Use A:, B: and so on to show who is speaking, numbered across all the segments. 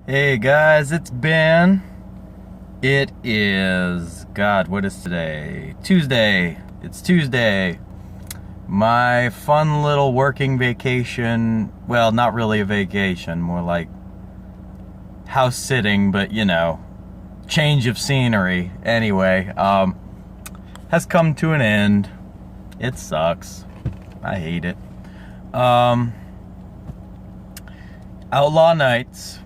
A: Hey guys, it's Ben. It is, God, what is today? Tuesday. It's Tuesday. My fun little working vacation, well, not really a vacation, more like house sitting, but change of scenery. Anyway, has come to an end. It sucks. I hate it. Outlaw Nights,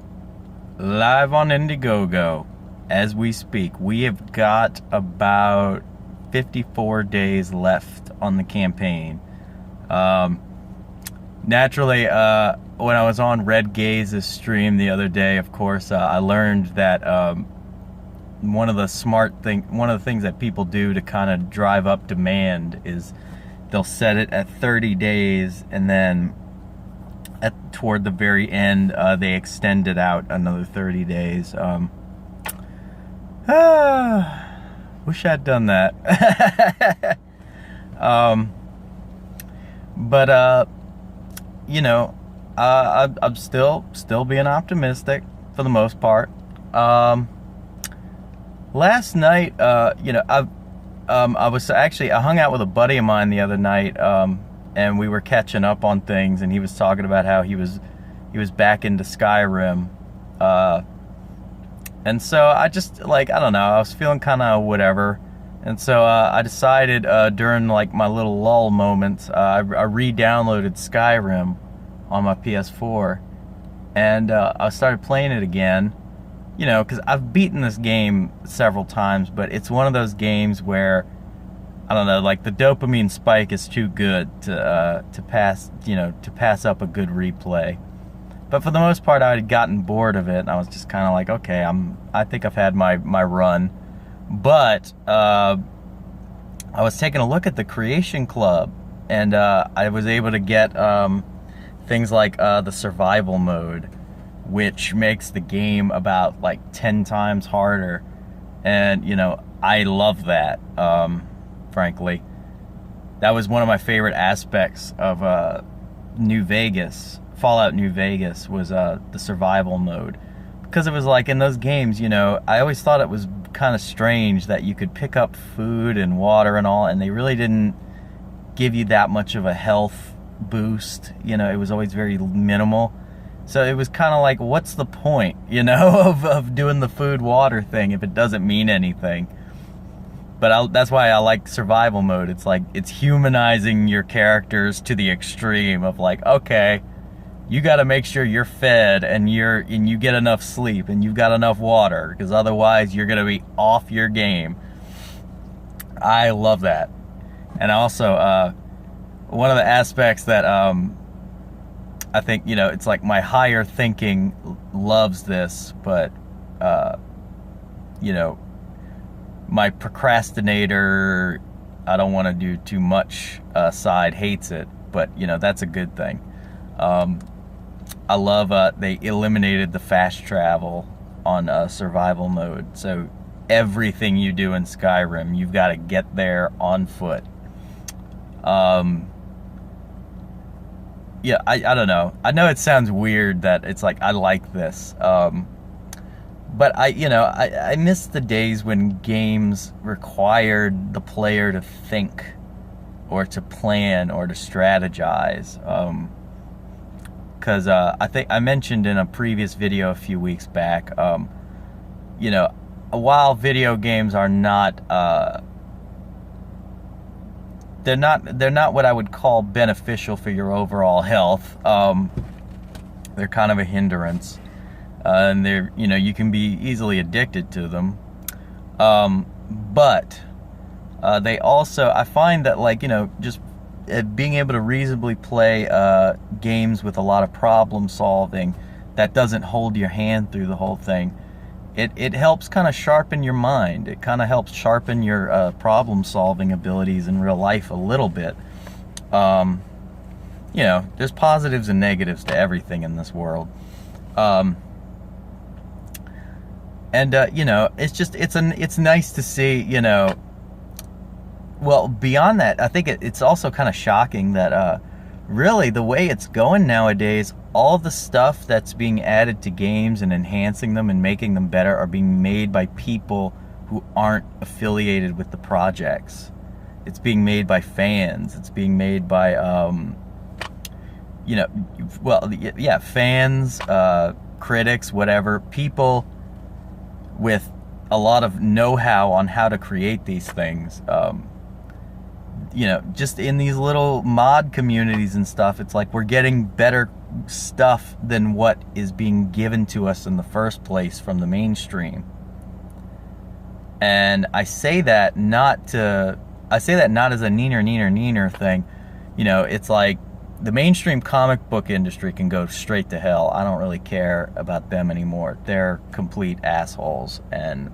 A: live on Indiegogo as we speak. We have got about 54 days left on the campaign. Naturally, when I was on Red Gaze's stream the other day, of course, I learned that one of the things that people do to kind of drive up demand is they'll set it at 30 days, and then toward the very end, they extend it out another 30 days. Wish I'd done that. I'm still being optimistic for the most part. Last night, I hung out with a buddy of mine the other night, and we were catching up on things, and he was talking about how he was back into Skyrim, and so I just, I don't know, I was feeling kind of whatever, and so I decided during my little lull moments, I re-downloaded Skyrim on my PS4, and I started playing it again, because I've beaten this game several times, but it's one of those games where, I don't know, the dopamine spike is too good to pass up a good replay. But for the most part, I had gotten bored of it, and I was just kind of like, okay, I think I've had my run. But I was taking a look at the Creation Club, and I was able to get things like the survival mode, which makes the game about 10 times harder, and I love that. Frankly, that was one of my favorite aspects of Fallout New Vegas, was the survival mode, because it was in those games, I always thought it was kind of strange that you could pick up food and water and all, and they really didn't give you that much of a health boost. It was always very minimal, so it was kind of what's the point, of doing the food water thing if it doesn't mean anything. But that's why I like survival mode. It's humanizing your characters to the extreme of okay, you got to make sure you're fed and you get enough sleep and you've got enough water, because otherwise you're gonna be off your game. I love that. And also, one of the aspects that I think it's my higher thinking loves this, but my procrastinator, I don't want to do too much side hates it, but that's a good thing. I love they eliminated the fast travel on survival mode, so everything you do in Skyrim, you've got to get there on foot. I don't know. I know it sounds weird that it's I like this. But I miss the days when games required the player to think, or to plan, or to strategize. Because I think I mentioned in a previous video a few weeks back, while video games are not, they're not what I would call beneficial for your overall health. They're kind of a hindrance. And they're, you can be easily addicted to them. But they also, I find that just being able to reasonably play games with a lot of problem solving that doesn't hold your hand through the whole thing, it helps kind of sharpen your mind. It kind of helps sharpen your problem solving abilities in real life a little bit. There's positives and negatives to everything in this world. It's nice to see, well, beyond that, I think it's also kind of shocking that really, the way it's going nowadays, all the stuff that's being added to games and enhancing them and making them better are being made by people who aren't affiliated with the projects. It's being made by fans. It's being made by, you know, well, yeah, fans, critics, whatever, people with a lot of know-how on how to create these things. You know, just in these little mod communities and stuff, it's like we're getting better stuff than what is being given to us in the first place from the mainstream. And I say that not as a neener thing. You know, it's like the mainstream comic book industry can go straight to hell. I don't really care about them anymore. They're complete assholes, and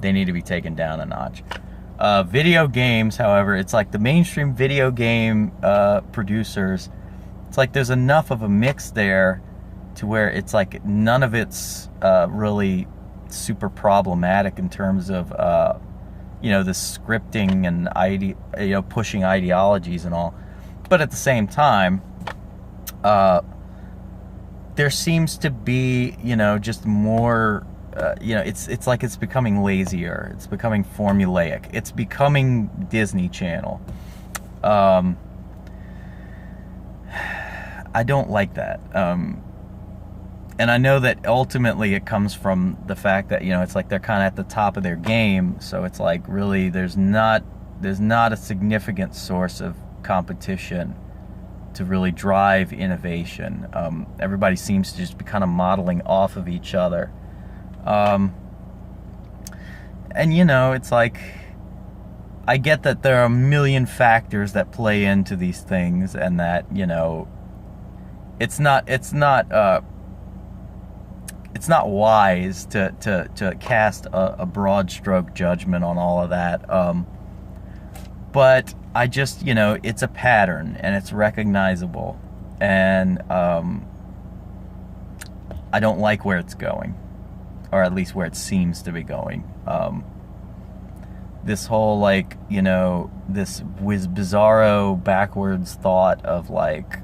A: they need to be taken down a notch. Video games, however, it's like the mainstream video game producers, it's like there's enough of a mix there to where it's like none of it's really super problematic in terms of you know, the scripting and you know, pushing ideologies and all. But at the same time, there seems to be, you know, just more. You know, it's like it's becoming lazier. It's becoming formulaic. It's becoming Disney Channel. I don't like that. And I know that ultimately it comes from the fact that, you know, it's like they're kind of at the top of their game. So it's like really there's not a significant source of competition to really drive innovation. Everybody seems to just be kind of modeling off of each other. And you know, it's like, I get that there are a million factors that play into these things, and that, you know, it's not wise to cast a broad stroke judgment on all of that. But I just, you know, it's a pattern and it's recognizable, and I don't like where it's going. Or at least where it seems to be going. This whole, like, you know, this bizarro backwards thought of like,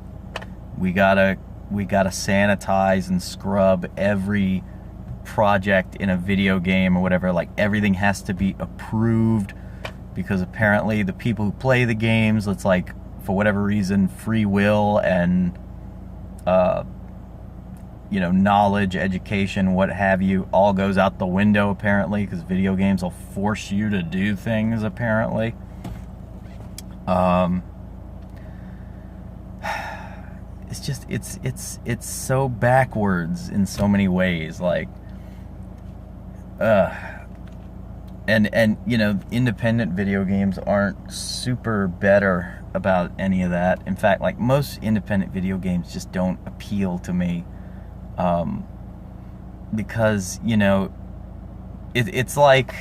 A: we gotta sanitize and scrub every project in a video game or whatever. Like, everything has to be approved because apparently the people who play the games, it's like, for whatever reason, free will and you know, knowledge, education, what have you, all goes out the window apparently, because video games will force you to do things apparently. It's just, it's so backwards in so many ways, like, and you know, independent video games aren't super better about any of that. In fact, like, most independent video games just don't appeal to me. Because, you know, it's like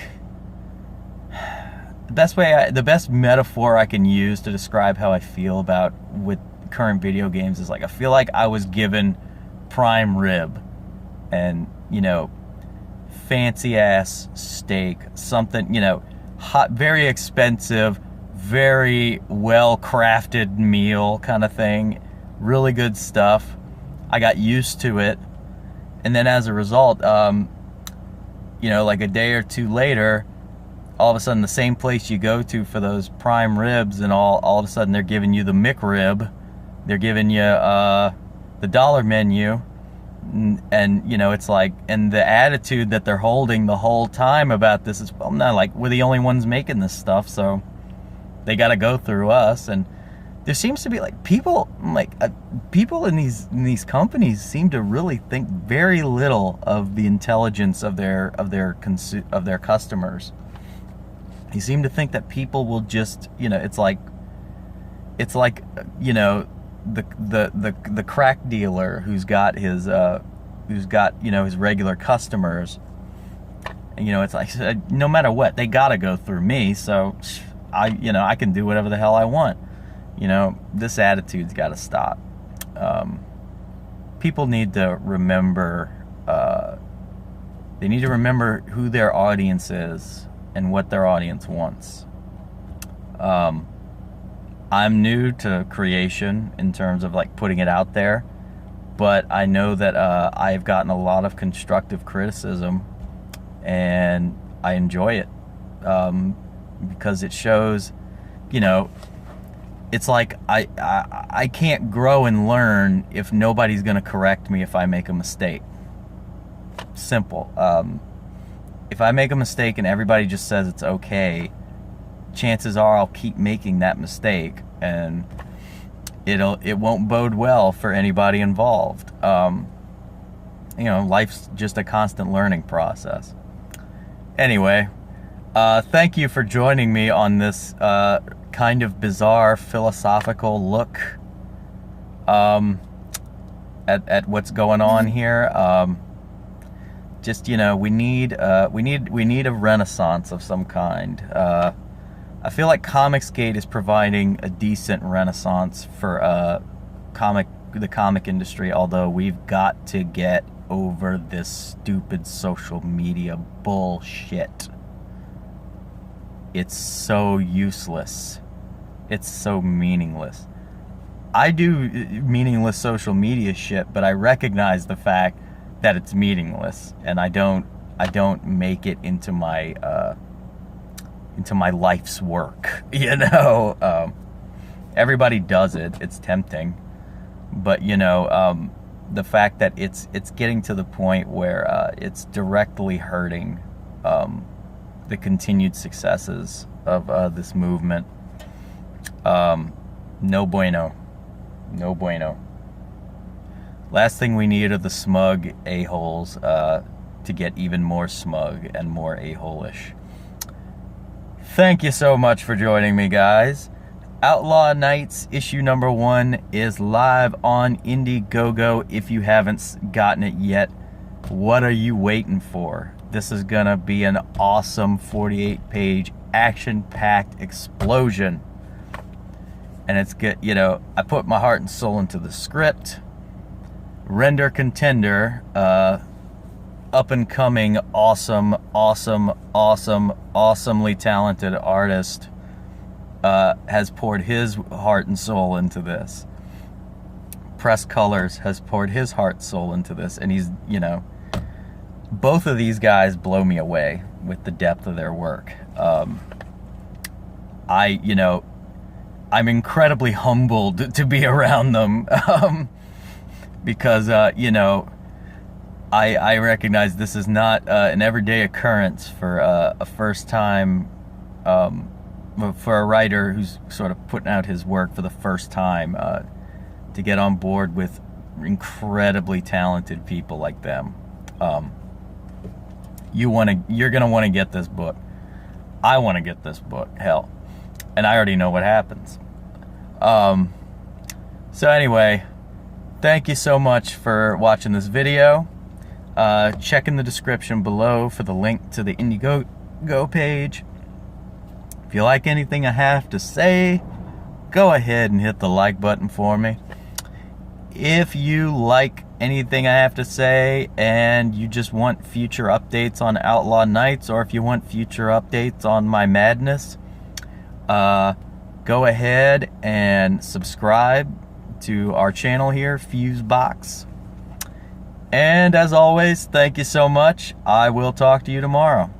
A: the best metaphor I can use to describe how I feel about with current video games is like, I feel like I was given prime rib and, you know, fancy ass steak, something, you know, hot, very expensive, very well crafted meal kind of thing, really good stuff. I got used to it, and then as a result, you know, like a day or two later, all of a sudden the same place you go to for those prime ribs and all of a sudden they're giving you the McRib, they're giving you the dollar menu, and you know, it's like, and the attitude that they're holding the whole time about this is, well, no, like, we're the only ones making this stuff, so they got to go through us. And there seems to be like people in these companies seem to really think very little of the intelligence of their customers. They seem to think that people will just, you know, it's like you know, the crack dealer who's got his you know, his regular customers, and, you know, it's like, no matter what, they got to go through me, so I can do whatever the hell I want. You know, this attitude's got to stop. People need to remember, they need to remember who their audience is and what their audience wants. I'm new to creation in terms of like putting it out there, but I know that I've gotten a lot of constructive criticism, and I enjoy it because it shows, you know, it's like I can't grow and learn if nobody's gonna correct me if I make a mistake. Simple. If I make a mistake and everybody just says it's okay, chances are I'll keep making that mistake, and it won't bode well for anybody involved. You know, life's just a constant learning process. Anyway, thank you for joining me on this kind of bizarre philosophical look at what's going on here. Just, you know, we need a renaissance of some kind. I feel like Comicsgate is providing a decent renaissance for the comic industry, although we've got to get over this stupid social media bullshit. It's so useless. It's so meaningless. I do meaningless social media shit, but I recognize the fact that it's meaningless, and I don't make it into my life's work. You know, everybody does it. It's tempting, but you know, the fact that it's getting to the point where it's directly hurting the continued successes of this movement. No bueno. No bueno. Last thing we need are the smug a-holes to get even more smug and more a-hole-ish. Thank you so much for joining me, guys. Outlaw Nights issue number 1 is live on Indiegogo. If you haven't gotten it yet, what are you waiting for? This is gonna be an awesome 48-page action-packed explosion. And it's good, you know, I put my heart and soul into the script. Render Contender, up and coming, awesomely talented artist, has poured his heart and soul into this. Press Colors has poured his heart and soul into this, and he's, you know, both of these guys blow me away with the depth of their work. You know, I'm incredibly humbled to be around them, because, you know, I recognize this is not an everyday occurrence for a first time, for a writer who's sort of putting out his work for the first time, to get on board with incredibly talented people like them. You're gonna want to get this book. I want to get this book, hell, and I already know what happens. So anyway, thank you so much for watching this video. Check in the description below for the link to the Indiegogo page. If you like anything I have to say, go ahead and hit the like button for me. If you like anything I have to say and you just want future updates on Outlaw Nights, or if you want future updates on my madness, go ahead and subscribe to our channel here, Fusebox. And as always, thank you so much. I will talk to you tomorrow.